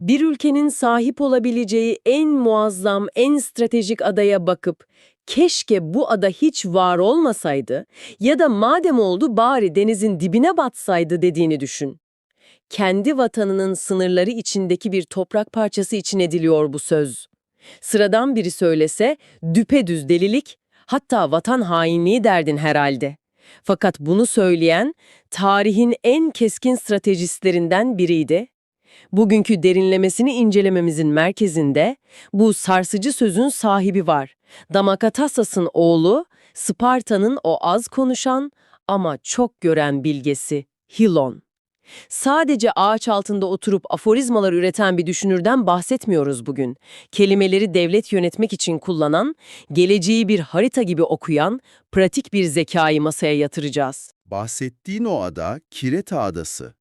Bir ülkenin sahip olabileceği en muazzam, en stratejik adaya bakıp keşke bu ada hiç var olmasaydı ya da madem oldu bari denizin dibine batsaydı dediğini düşün. Kendi vatanının sınırları içindeki bir toprak parçası için ediliyor bu söz. Sıradan biri söylese düpedüz delilik, hatta vatan hainliği derdin herhalde. Fakat bunu söyleyen tarihin en keskin stratejistlerinden biriydi. Bugünkü derinlemesini incelememizin merkezinde bu sarsıcı sözün sahibi var. Damakatasas'ın oğlu, Sparta'nın o az konuşan ama çok gören bilgesi Hilon. Sadece ağaç altında oturup aforizmalar üreten bir düşünürden bahsetmiyoruz bugün. Kelimeleri devlet yönetmek için kullanan, geleceği bir harita gibi okuyan, pratik bir zekayı masaya yatıracağız. Bahsettiğin o ada Kireta Adası.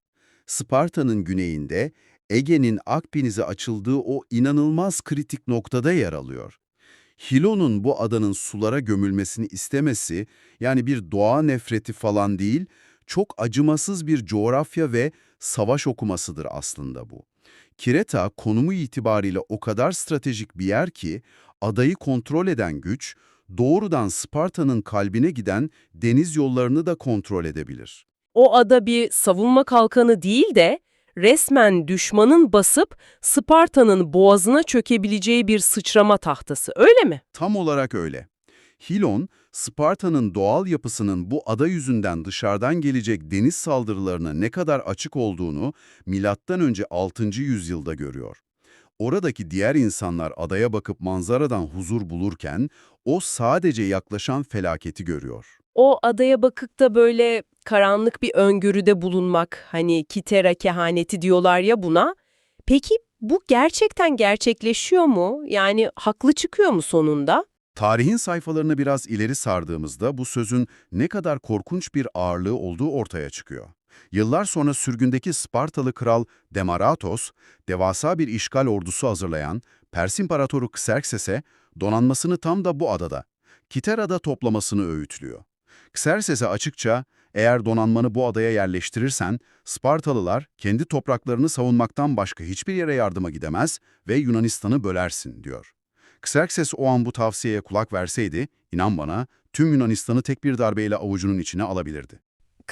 Sparta'nın güneyinde Ege'nin Akdeniz'e açıldığı o inanılmaz kritik noktada yer alıyor. Hilo'nun bu adanın sulara gömülmesini istemesi, yani bir doğa nefreti falan değil, çok acımasız bir coğrafya ve savaş okumasıdır aslında bu. Kireta konumu itibariyle o kadar stratejik bir yer ki, adayı kontrol eden güç, doğrudan Sparta'nın kalbine giden deniz yollarını da kontrol edebilir. O ada bir savunma kalkanı değil de resmen düşmanın basıp Sparta'nın boğazına çökebileceği bir sıçrama tahtası, öyle mi? Tam olarak öyle. Hilon, Sparta'nın doğal yapısının bu ada yüzünden dışarıdan gelecek deniz saldırılarına ne kadar açık olduğunu M.Ö. 6. yüzyılda görüyor. Oradaki diğer insanlar adaya bakıp manzaradan huzur bulurken, o sadece yaklaşan felaketi görüyor. O adaya bakıp da böyle karanlık bir öngörüde bulunmak, hani kitera kehaneti diyorlar ya buna. Peki bu gerçekten gerçekleşiyor mu? Yani haklı çıkıyor mu sonunda? Tarihin sayfalarını biraz ileri sardığımızda bu sözün ne kadar korkunç bir ağırlığı olduğu ortaya çıkıyor. Yıllar sonra sürgündeki Spartalı kral Demaratos, devasa bir işgal ordusu hazırlayan Pers İmparatoru Xerxes'e donanmasını tam da bu adada, Kitera'da toplamasını öğütlüyor. Xerxes'e açıkça, eğer donanmanı bu adaya yerleştirirsen, Spartalılar kendi topraklarını savunmaktan başka hiçbir yere yardıma gidemez ve Yunanistan'ı bölersin, diyor. Xerxes o an bu tavsiyeye kulak verseydi, inan bana, tüm Yunanistan'ı tek bir darbeyle avucunun içine alabilirdi.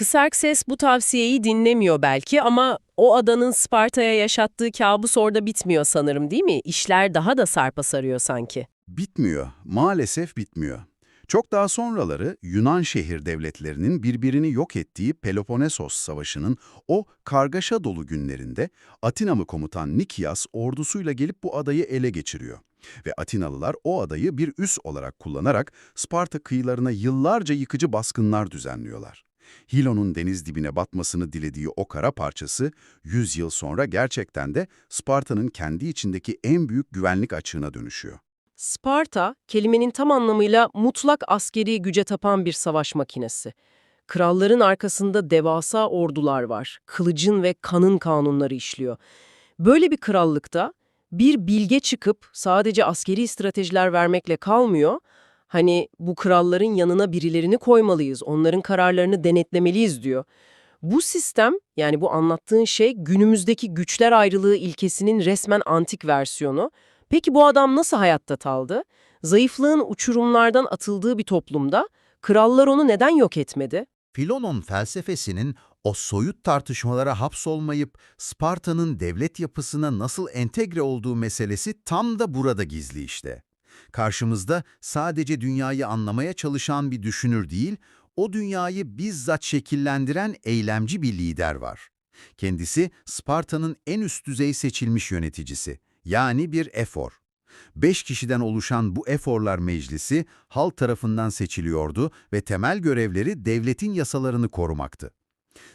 Xerxes bu tavsiyeyi dinlemiyor belki ama o adanın Sparta'ya yaşattığı kabus orada bitmiyor sanırım, değil mi? İşler daha da sarpa sarıyor sanki. Bitmiyor, maalesef bitmiyor. Çok daha sonraları Yunan şehir devletlerinin birbirini yok ettiği Peloponnesos Savaşı'nın o kargaşa dolu günlerinde Atinalı komutan Nikias ordusuyla gelip bu adayı ele geçiriyor. Ve Atinalılar o adayı bir üs olarak kullanarak Sparta kıyılarına yıllarca yıkıcı baskınlar düzenliyorlar. Hilo'nun deniz dibine batmasını dilediği o kara parçası 100 yıl sonra gerçekten de Sparta'nın kendi içindeki en büyük güvenlik açığına dönüşüyor. Sparta, kelimenin tam anlamıyla mutlak askeri güce tapan bir savaş makinesi. Kralların arkasında devasa ordular var. Kılıcın ve kanın kanunları işliyor. Böyle bir krallıkta bir bilge çıkıp sadece askeri stratejiler vermekle kalmıyor. Hani bu kralların yanına birilerini koymalıyız, onların kararlarını denetlemeliyiz diyor. Bu sistem, yani bu anlattığın şey günümüzdeki güçler ayrılığı ilkesinin resmen antik versiyonu. Peki bu adam nasıl hayatta kaldı? Zayıflığın uçurumlardan atıldığı bir toplumda krallar onu neden yok etmedi? Filon'un felsefesinin o soyut tartışmalara hapsolmayıp Sparta'nın devlet yapısına nasıl entegre olduğu meselesi tam da burada gizli işte. Karşımızda sadece dünyayı anlamaya çalışan bir düşünür değil, o dünyayı bizzat şekillendiren eylemci bir lider var. Kendisi Sparta'nın en üst düzey seçilmiş yöneticisi, yani bir efor. 5 kişiden oluşan bu eforlar meclisi halk tarafından seçiliyordu ve temel görevleri devletin yasalarını korumaktı.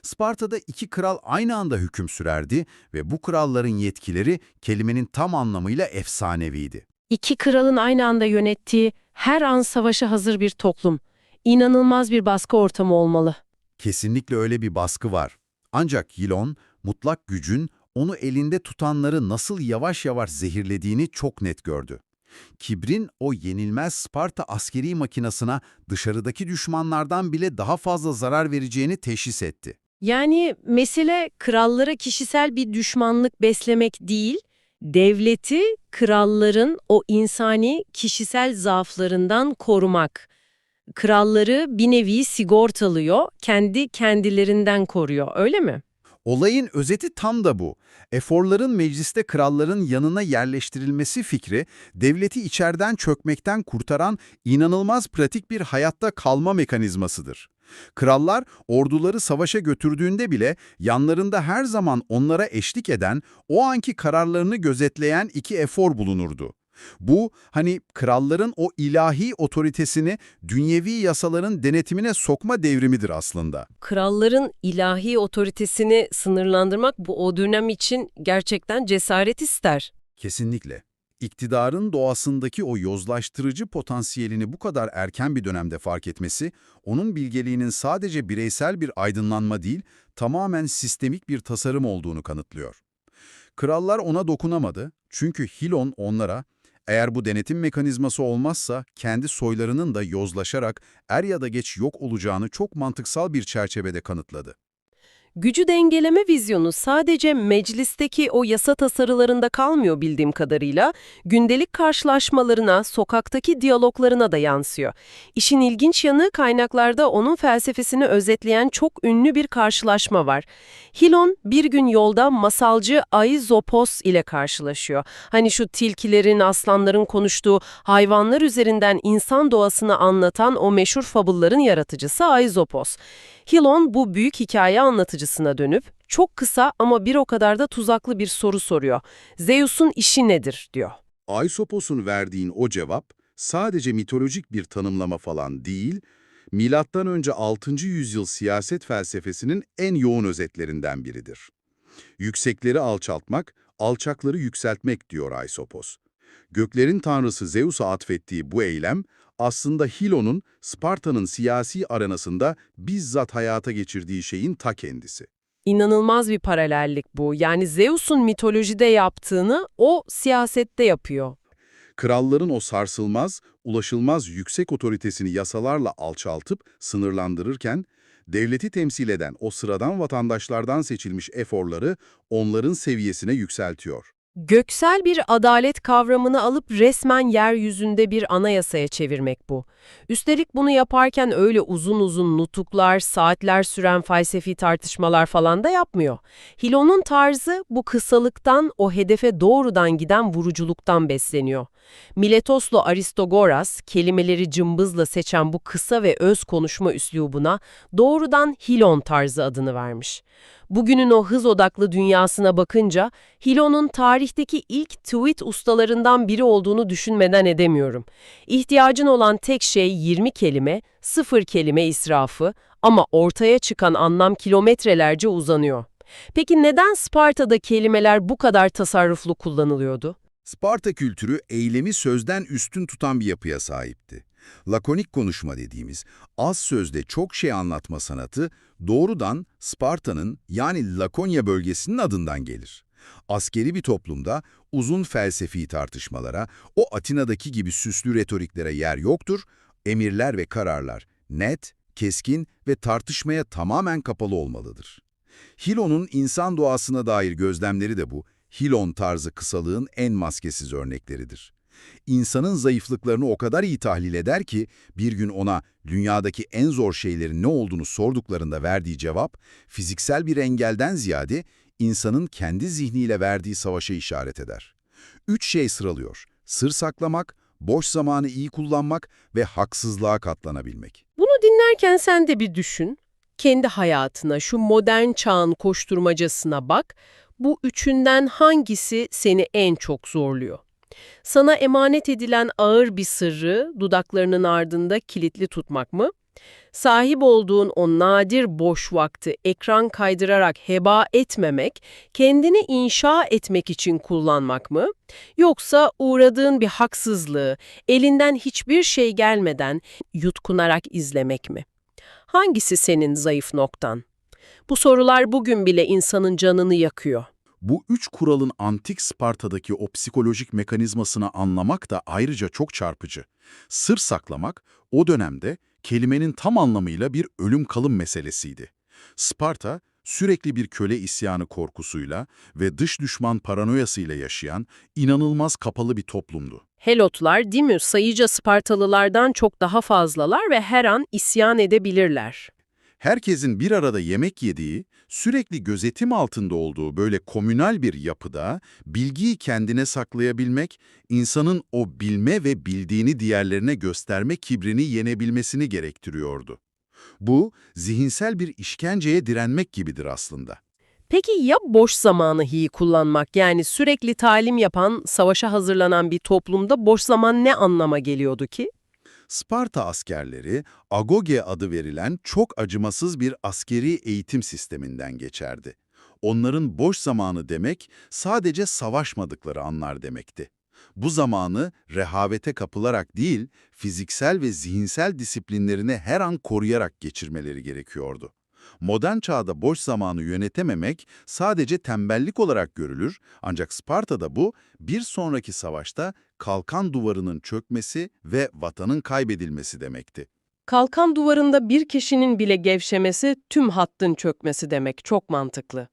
Sparta'da 2 kral aynı anda hüküm sürerdi ve bu kralların yetkileri kelimenin tam anlamıyla efsaneviydi. İki kralın aynı anda yönettiği, her an savaşa hazır bir toplum. İnanılmaz bir baskı ortamı olmalı. Kesinlikle öyle bir baskı var. Ancak Hilon, mutlak gücün onu elinde tutanları nasıl yavaş yavaş zehirlediğini çok net gördü. Kibrin o yenilmez Sparta askeri makinasına dışarıdaki düşmanlardan bile daha fazla zarar vereceğini teşhis etti. Yani mesele krallara kişisel bir düşmanlık beslemek değil, Devleti kralların o insani kişisel zaaflarından korumak. Kralları bir nevi sigortalıyor, kendi kendilerinden koruyor, öyle mi? Olayın özeti tam da bu. Eforların mecliste kralların yanına yerleştirilmesi fikri, devleti içeriden çökmekten kurtaran inanılmaz pratik bir hayatta kalma mekanizmasıdır. Krallar orduları savaşa götürdüğünde bile yanlarında her zaman onlara eşlik eden, o anki kararlarını gözetleyen iki efor bulunurdu. Bu, hani kralların o ilahi otoritesini dünyevi yasaların denetimine sokma devrimidir aslında. Kralların ilahi otoritesini sınırlandırmak bu o dönem için gerçekten cesaret ister. Kesinlikle. İktidarın doğasındaki o yozlaştırıcı potansiyelini bu kadar erken bir dönemde fark etmesi, onun bilgeliğinin sadece bireysel bir aydınlanma değil, tamamen sistemik bir tasarım olduğunu kanıtlıyor. Krallar ona dokunamadı çünkü Hilon onlara, eğer bu denetim mekanizması olmazsa kendi soylarının da yozlaşarak er ya da geç yok olacağını çok mantıksal bir çerçevede kanıtladı. Gücü dengeleme vizyonu sadece meclisteki o yasa tasarılarında kalmıyor bildiğim kadarıyla, gündelik karşılaşmalarına, sokaktaki diyaloglarına da yansıyor. İşin ilginç yanı kaynaklarda onun felsefesini özetleyen çok ünlü bir karşılaşma var. Hilon bir gün yolda masalcı Aizopos ile karşılaşıyor. Hani şu tilkilerin, aslanların konuştuğu hayvanlar üzerinden insan doğasını anlatan o meşhur fabılların yaratıcısı Aizopos. Hilon bu büyük hikaye anlatıcısına dönüp çok kısa ama bir o kadar da tuzaklı bir soru soruyor. Zeus'un işi nedir diyor. Aisopos'un verdiğin o cevap sadece mitolojik bir tanımlama falan değil, M.Ö. 6. yüzyıl siyaset felsefesinin en yoğun özetlerinden biridir. Yüksekleri alçaltmak, alçakları yükseltmek diyor Aisopos. Göklerin tanrısı Zeus'a atfettiği bu eylem, aslında Hilon'un Sparta'nın siyasi arenasında bizzat hayata geçirdiği şeyin ta kendisi. İnanılmaz bir paralellik bu. Yani Zeus'un mitolojide yaptığını o siyasette yapıyor. Kralların o sarsılmaz, ulaşılmaz yüksek otoritesini yasalarla alçaltıp sınırlandırırken, devleti temsil eden o sıradan vatandaşlardan seçilmiş eforları onların seviyesine yükseltiyor. Göksel bir adalet kavramını alıp resmen yeryüzünde bir anayasaya çevirmek bu. Üstelik bunu yaparken öyle uzun uzun nutuklar, saatler süren felsefi tartışmalar falan da yapmıyor. Hilon'un tarzı bu kısalıktan, o hedefe doğrudan giden vuruculuktan besleniyor. Miletos'la Aristogoras, kelimeleri cımbızla seçen bu kısa ve öz konuşma üslubuna doğrudan Hilon tarzı adını vermiş. Bugünün o hız odaklı dünyasına bakınca Hilon'un tarihteki ilk tweet ustalarından biri olduğunu düşünmeden edemiyorum. İhtiyacın olan tek şey 20 kelime, 0 kelime israfı ama ortaya çıkan anlam kilometrelerce uzanıyor. Peki neden Sparta'da kelimeler bu kadar tasarruflu kullanılıyordu? Sparta kültürü eylemi sözden üstün tutan bir yapıya sahipti. Lakonik konuşma dediğimiz az sözde çok şey anlatma sanatı doğrudan Sparta'nın yani Lakonya bölgesinin adından gelir. Askeri bir toplumda uzun felsefi tartışmalara, o Atina'daki gibi süslü retoriklere yer yoktur, emirler ve kararlar net, keskin ve tartışmaya tamamen kapalı olmalıdır. Hilon'un insan doğasına dair gözlemleri de bu, Hilon tarzı kısalığın en maskesiz örnekleridir. İnsanın zayıflıklarını o kadar iyi tahlil eder ki, bir gün ona dünyadaki en zor şeylerin ne olduğunu sorduklarında verdiği cevap, fiziksel bir engelden ziyade insanın kendi zihniyle verdiği savaşa işaret eder. 3 şey sıralıyor: sır saklamak, boş zamanı iyi kullanmak ve haksızlığa katlanabilmek. Bunu dinlerken sen de bir düşün. Kendi hayatına, şu modern çağın koşturmacasına bak. Bu üçünden hangisi seni en çok zorluyor? Sana emanet edilen ağır bir sırrı dudaklarının ardında kilitli tutmak mı? Sahip olduğun o nadir boş vakti ekran kaydırarak heba etmemek, kendini inşa etmek için kullanmak mı? Yoksa uğradığın bir haksızlığı elinden hiçbir şey gelmeden yutkunarak izlemek mi? Hangisi senin zayıf noktan? Bu sorular bugün bile insanın canını yakıyor. Bu 3 kuralın antik Sparta'daki o psikolojik mekanizmasını anlamak da ayrıca çok çarpıcı. Sır saklamak, o dönemde kelimenin tam anlamıyla bir ölüm kalım meselesiydi. Sparta, sürekli bir köle isyanı korkusuyla ve dış düşman paranoyasıyla yaşayan inanılmaz kapalı bir toplumdu. Helotlar, değil mi? Sayıca Spartalılardan çok daha fazlalar ve her an isyan edebilirler. Herkesin bir arada yemek yediği, sürekli gözetim altında olduğu böyle komünal bir yapıda bilgiyi kendine saklayabilmek, insanın o bilme ve bildiğini diğerlerine gösterme kibrini yenebilmesini gerektiriyordu. Bu, zihinsel bir işkenceye direnmek gibidir aslında. Peki ya boş zamanı iyi kullanmak, yani sürekli talim yapan, savaşa hazırlanan bir toplumda boş zaman ne anlama geliyordu ki? Sparta askerleri, agoge adı verilen çok acımasız bir askeri eğitim sisteminden geçerdi. Onların boş zamanı demek, sadece savaşmadıkları anlar demekti. Bu zamanı rehavete kapılarak değil, fiziksel ve zihinsel disiplinlerini her an koruyarak geçirmeleri gerekiyordu. Modern çağda boş zamanı yönetememek sadece tembellik olarak görülür, ancak Sparta'da bu, bir sonraki savaşta kalkan duvarının çökmesi ve vatanın kaybedilmesi demekti. Kalkan duvarında bir kişinin bile gevşemesi, tüm hattın çökmesi demek. Çok mantıklı.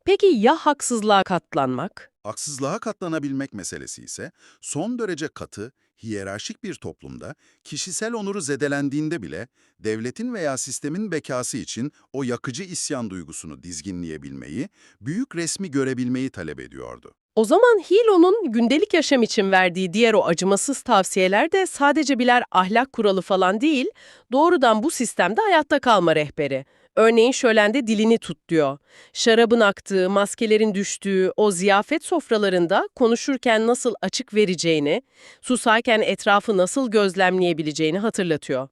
Peki ya haksızlığa katlanmak? Haksızlığa katlanabilmek meselesi ise son derece katı, hiyerarşik bir toplumda kişisel onuru zedelendiğinde bile devletin veya sistemin bekası için o yakıcı isyan duygusunu dizginleyebilmeyi, büyük resmi görebilmeyi talep ediyordu. O zaman Hilo'nun gündelik yaşam için verdiği diğer o acımasız tavsiyeler de sadece birer ahlak kuralı falan değil, doğrudan bu sistemde hayatta kalma rehberi. Örneğin şölende dilini tut diyor. Şarabın aktığı, maskelerin düştüğü, o ziyafet sofralarında konuşurken nasıl açık vereceğini, susarken etrafı nasıl gözlemleyebileceğini hatırlatıyor.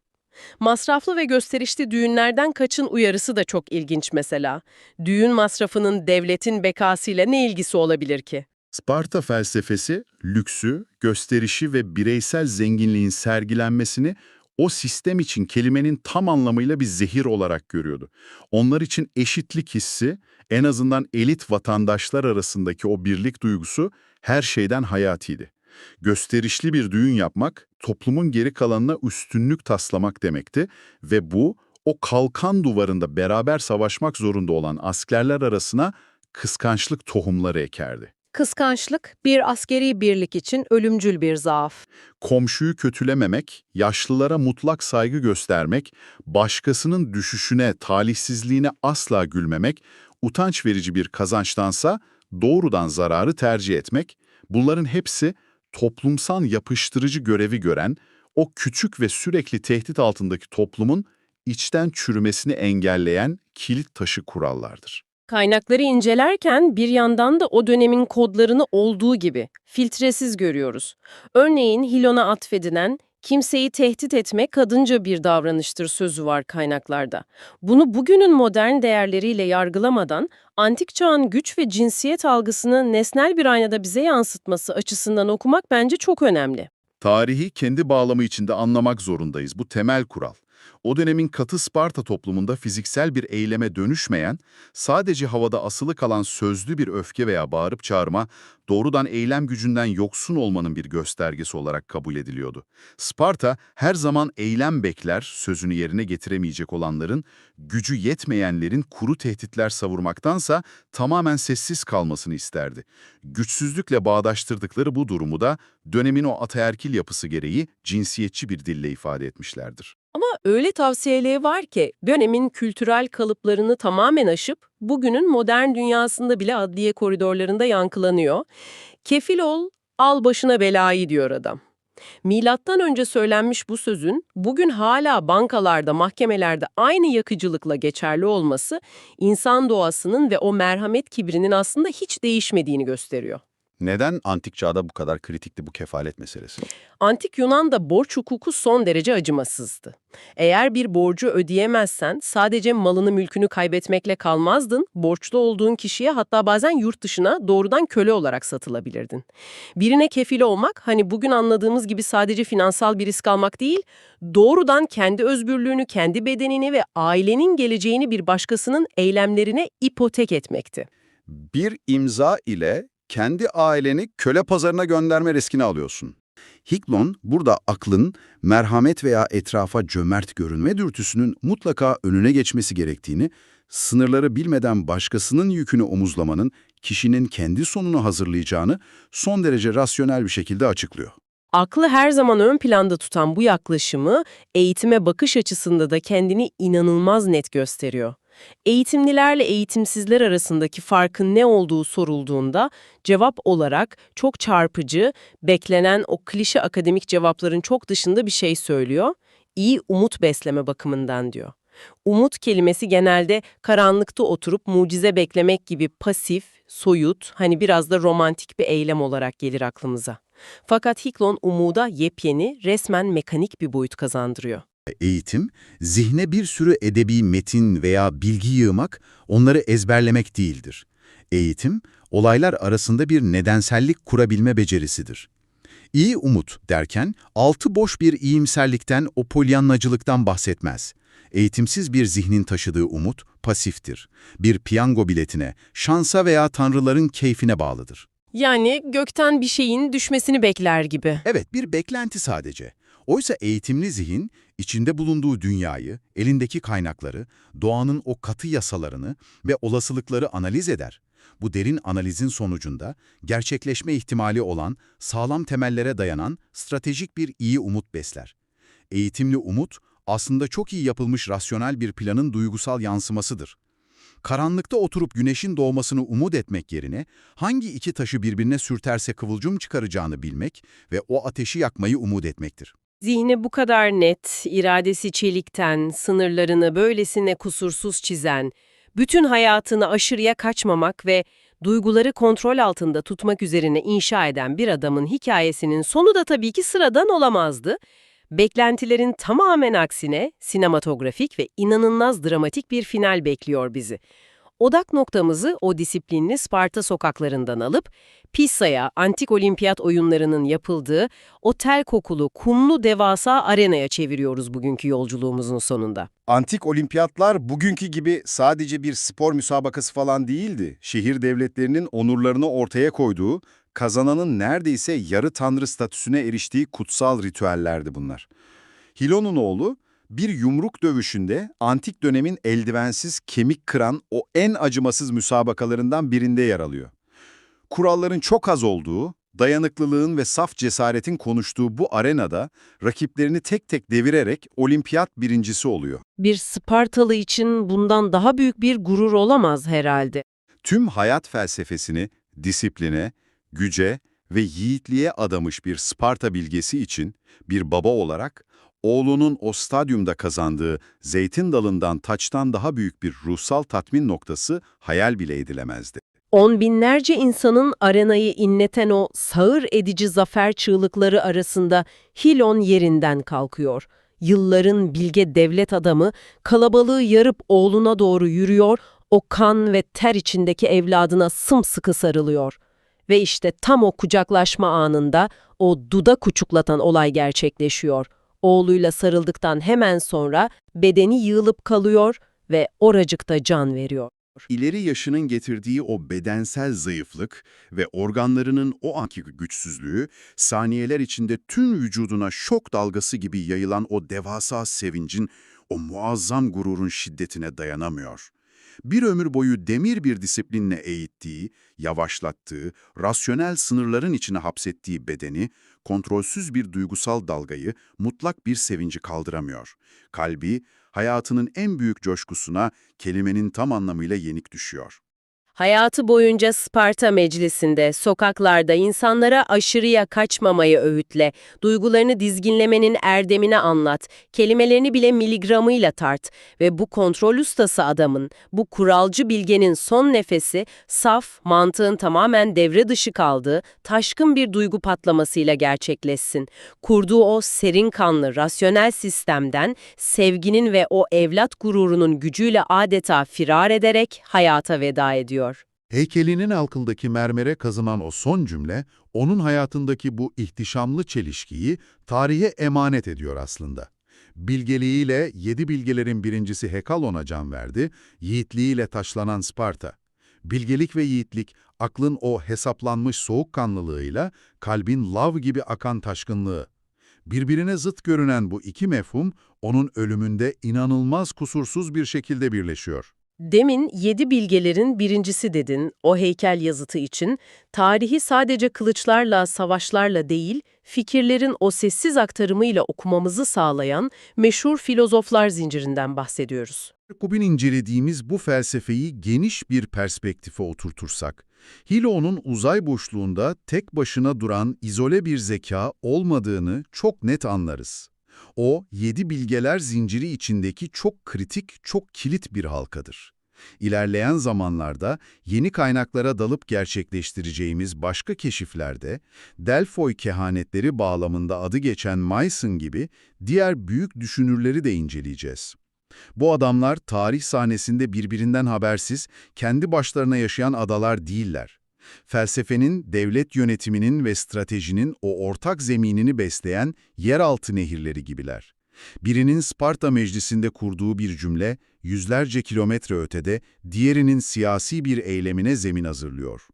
Masraflı ve gösterişli düğünlerden kaçın uyarısı da çok ilginç mesela. Düğün masrafının devletin bekasıyla ne ilgisi olabilir ki? Sparta felsefesi, lüksü, gösterişi ve bireysel zenginliğin sergilenmesini o sistem için kelimenin tam anlamıyla bir zehir olarak görüyordu. Onlar için eşitlik hissi, en azından elit vatandaşlar arasındaki o birlik duygusu her şeyden hayatiydi. Gösterişli bir düğün yapmak, toplumun geri kalanına üstünlük taslamak demekti ve bu, o kalkan duvarında beraber savaşmak zorunda olan askerler arasına kıskançlık tohumları ekerdi. Kıskançlık, bir askeri birlik için ölümcül bir zaaf. Komşuyu kötülememek, yaşlılara mutlak saygı göstermek, başkasının düşüşüne, talihsizliğine asla gülmemek, utanç verici bir kazançtansa doğrudan zararı tercih etmek, bunların hepsi toplumsal yapıştırıcı görevi gören, o küçük ve sürekli tehdit altındaki toplumun içten çürümesini engelleyen kilit taşı kurallardır. Kaynakları incelerken bir yandan da o dönemin kodlarını olduğu gibi filtresiz görüyoruz. Örneğin Hilon'a atfedilen "kimseyi tehdit etme kadınca bir davranıştır" sözü var kaynaklarda. Bunu bugünün modern değerleriyle yargılamadan antik çağın güç ve cinsiyet algısını nesnel bir aynada bize yansıtması açısından okumak bence çok önemli. Tarihi kendi bağlamı içinde anlamak zorundayız. Bu temel kural. O dönemin katı Sparta toplumunda fiziksel bir eyleme dönüşmeyen, sadece havada asılı kalan sözlü bir öfke veya bağırıp çağırma, doğrudan eylem gücünden yoksun olmanın bir göstergesi olarak kabul ediliyordu. Sparta her zaman eylem bekler, sözünü yerine getiremeyecek olanların, gücü yetmeyenlerin kuru tehditler savurmaktansa tamamen sessiz kalmasını isterdi. Güçsüzlükle bağdaştırdıkları bu durumu da dönemin o ataerkil yapısı gereği cinsiyetçi bir dille ifade etmişlerdir. Ama öyle tavsiyeleri var ki dönemin kültürel kalıplarını tamamen aşıp bugünün modern dünyasında bile adliye koridorlarında yankılanıyor. Kefil ol, al başına belayı diyor adam. Milattan önce söylenmiş bu sözün bugün hala bankalarda, mahkemelerde aynı yakıcılıkla geçerli olması insan doğasının ve o merhamet kibrinin aslında hiç değişmediğini gösteriyor. Neden antik çağda bu kadar kritikti bu kefalet meselesi? Antik Yunan'da borç hukuku son derece acımasızdı. Eğer bir borcu ödeyemezsen sadece malını mülkünü kaybetmekle kalmazdın, borçlu olduğun kişiye hatta bazen yurt dışına doğrudan köle olarak satılabilirdin. Birine kefil olmak, hani bugün anladığımız gibi sadece finansal bir risk almak değil, doğrudan kendi özgürlüğünü, kendi bedenini ve ailenin geleceğini bir başkasının eylemlerine ipotek etmekti. Bir imza ile kendi aileni köle pazarına gönderme riskini alıyorsun. Hiklon burada aklın, merhamet veya etrafa cömert görünme dürtüsünün mutlaka önüne geçmesi gerektiğini, Sınırları bilmeden başkasının yükünü omuzlamanın kişinin kendi sonunu hazırlayacağını son derece rasyonel bir şekilde açıklıyor. Aklı her zaman ön planda tutan bu yaklaşımı eğitime bakış açısında da kendini inanılmaz net gösteriyor. Eğitimlilerle eğitimsizler arasındaki farkın ne olduğu sorulduğunda cevap olarak çok çarpıcı, beklenen o klişe akademik cevapların çok dışında bir şey söylüyor. İyi umut besleme bakımından diyor. Umut kelimesi genelde karanlıkta oturup mucize beklemek gibi pasif, soyut, hani biraz da romantik bir eylem olarak gelir aklımıza. Fakat Hiklon umuda yepyeni, resmen mekanik bir boyut kazandırıyor. Eğitim, zihne bir sürü edebi metin veya bilgi yığmak, onları ezberlemek değildir. Eğitim, olaylar arasında bir nedensellik kurabilme becerisidir. İyi umut derken, altı boş bir iyimserlikten, o polyanlacılıktan bahsetmez. Eğitimsiz bir zihnin taşıdığı umut, pasiftir. Bir piyango biletine, şansa veya tanrıların keyfine bağlıdır. Yani gökten bir şeyin düşmesini bekler gibi. Evet, bir beklenti sadece. Oysa eğitimli zihin, içinde bulunduğu dünyayı, elindeki kaynakları, doğanın o katı yasalarını ve olasılıkları analiz eder. Bu derin analizin sonucunda gerçekleşme ihtimali olan, sağlam temellere dayanan stratejik bir iyi umut besler. Eğitimli umut, aslında çok iyi yapılmış rasyonel bir planın duygusal yansımasıdır. Karanlıkta oturup güneşin doğmasını umut etmek yerine hangi iki taşı birbirine sürterse kıvılcım çıkaracağını bilmek ve o ateşi yakmayı umut etmektir. Zihni bu kadar net, iradesi çelikten, sınırlarını böylesine kusursuz çizen, bütün hayatını aşırıya kaçmamak ve duyguları kontrol altında tutmak üzerine inşa eden bir adamın hikayesinin sonu da tabii ki sıradan olamazdı. Beklentilerin tamamen aksine sinematografik ve inanılmaz dramatik bir final bekliyor bizi. Odak noktamızı o disiplinli Sparta sokaklarından alıp Pisa'ya, antik olimpiyat oyunlarının yapıldığı o tel kokulu, kumlu devasa arenaya çeviriyoruz bugünkü yolculuğumuzun sonunda. Antik olimpiyatlar bugünkü gibi sadece bir spor müsabakası falan değildi. Şehir devletlerinin onurlarını ortaya koyduğu, kazananın neredeyse yarı tanrı statüsüne eriştiği kutsal ritüellerdi bunlar. Hilon'un oğlu bir yumruk dövüşünde antik dönemin eldivensiz kemik kıran o en acımasız müsabakalarından birinde yer alıyor. Kuralların çok az olduğu, dayanıklılığın ve saf cesaretin konuştuğu bu arenada rakiplerini tek tek devirerek olimpiyat birincisi oluyor. Bir Spartalı için bundan daha büyük bir gurur olamaz herhalde. Tüm hayat felsefesini disipline, güce ve yiğitliğe adamış bir Sparta bilgesi için bir baba olarak oğlunun o stadyumda kazandığı zeytin dalından taçtan daha büyük bir ruhsal tatmin noktası hayal bile edilemezdi. On binlerce insanın arenayı inleten o sağır edici zafer çığlıkları arasında Hilon yerinden kalkıyor. Yılların bilge devlet adamı kalabalığı yarıp oğluna doğru yürüyor, o kan ve ter içindeki evladına sımsıkı sarılıyor. Ve işte tam o kucaklaşma anında o dudak uçuklatan olay gerçekleşiyor. Oğluyla sarıldıktan hemen sonra bedeni yığılıp kalıyor ve oracıkta can veriyor. İleri yaşının getirdiği o bedensel zayıflık ve organlarının o anki güçsüzlüğü, saniyeler içinde tüm vücuduna şok dalgası gibi yayılan o devasa sevincin, o muazzam gururun şiddetine dayanamıyor. Bir ömür boyu demir bir disiplinle eğittiği, yavaşlattığı, rasyonel sınırların içine hapsettiği bedeni, kontrolsüz bir duygusal dalgayı, mutlak bir sevinci kaldıramıyor. Kalbi, hayatının en büyük coşkusuna kelimenin tam anlamıyla yenik düşüyor. Hayatı boyunca Sparta meclisinde, sokaklarda insanlara aşırıya kaçmamayı öğütle, duygularını dizginlemenin erdemini anlat, kelimelerini bile miligramıyla tart ve bu kontrol ustası adamın, bu kuralcı bilgenin son nefesi saf, mantığın tamamen devre dışı kaldığı, taşkın bir duygu patlamasıyla gerçekleşsin. Kurduğu o serin kanlı, rasyonel sistemden sevginin ve o evlat gururunun gücüyle adeta firar ederek hayata veda ediyor. Heykelinin altındaki mermere kazınan o son cümle, onun hayatındaki bu ihtişamlı çelişkiyi tarihe emanet ediyor aslında. Bilgeliğiyle 7 bilgelerin birincisi Hekalon'a can verdi, yiğitliğiyle taşlanan Sparta. Bilgelik ve yiğitlik, aklın o hesaplanmış soğukkanlılığıyla kalbin lav gibi akan taşkınlığı. Birbirine zıt görünen bu iki mefhum, onun ölümünde inanılmaz kusursuz bir şekilde birleşiyor. Demin 7 bilgelerin birincisi dedin o heykel yazıtı için. Tarihi sadece kılıçlarla, savaşlarla değil, fikirlerin o sessiz aktarımıyla okumamızı sağlayan meşhur filozoflar zincirinden bahsediyoruz. Bugün incelediğimiz bu felsefeyi geniş bir perspektife oturtursak, Hilo'nun uzay boşluğunda tek başına duran izole bir zeka olmadığını çok net anlarız. O, 7 bilgeler zinciri içindeki çok kritik, çok kilit bir halkadır. İlerleyen zamanlarda yeni kaynaklara dalıp gerçekleştireceğimiz başka keşiflerde, Delfoy kehanetleri bağlamında adı geçen Meissen gibi diğer büyük düşünürleri de inceleyeceğiz. Bu adamlar tarih sahnesinde birbirinden habersiz, kendi başlarına yaşayan adalar değiller. Felsefenin, devlet yönetiminin ve stratejinin o ortak zeminini besleyen yeraltı nehirleri gibiler. Birinin Sparta meclisinde kurduğu bir cümle, yüzlerce kilometre ötede diğerinin siyasi bir eylemine zemin hazırlıyor.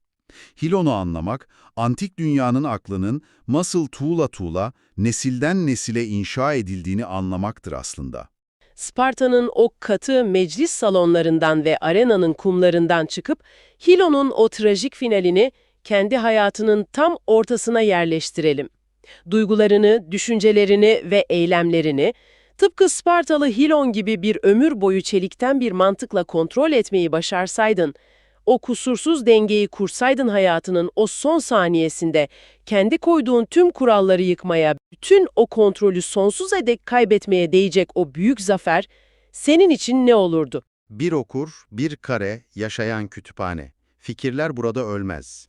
Hilon'u anlamak, antik dünyanın aklının nasıl tuğla tuğla, nesilden nesile inşa edildiğini anlamaktır aslında. Sparta'nın o katı meclis salonlarından ve arenanın kumlarından çıkıp Hilo'nun o trajik finalini kendi hayatının tam ortasına yerleştirelim. Duygularını, düşüncelerini ve eylemlerini tıpkı Spartalı Hilon gibi bir ömür boyu çelikten bir mantıkla kontrol etmeyi başarsaydın, o kusursuz dengeyi kursaydın hayatının o son saniyesinde kendi koyduğun tüm kuralları yıkmaya, bütün o kontrolü sonsuza dek kaybetmeye değecek o büyük zafer senin için ne olurdu? Bir okur, bir kare, yaşayan kütüphane. Fikirler burada ölmez.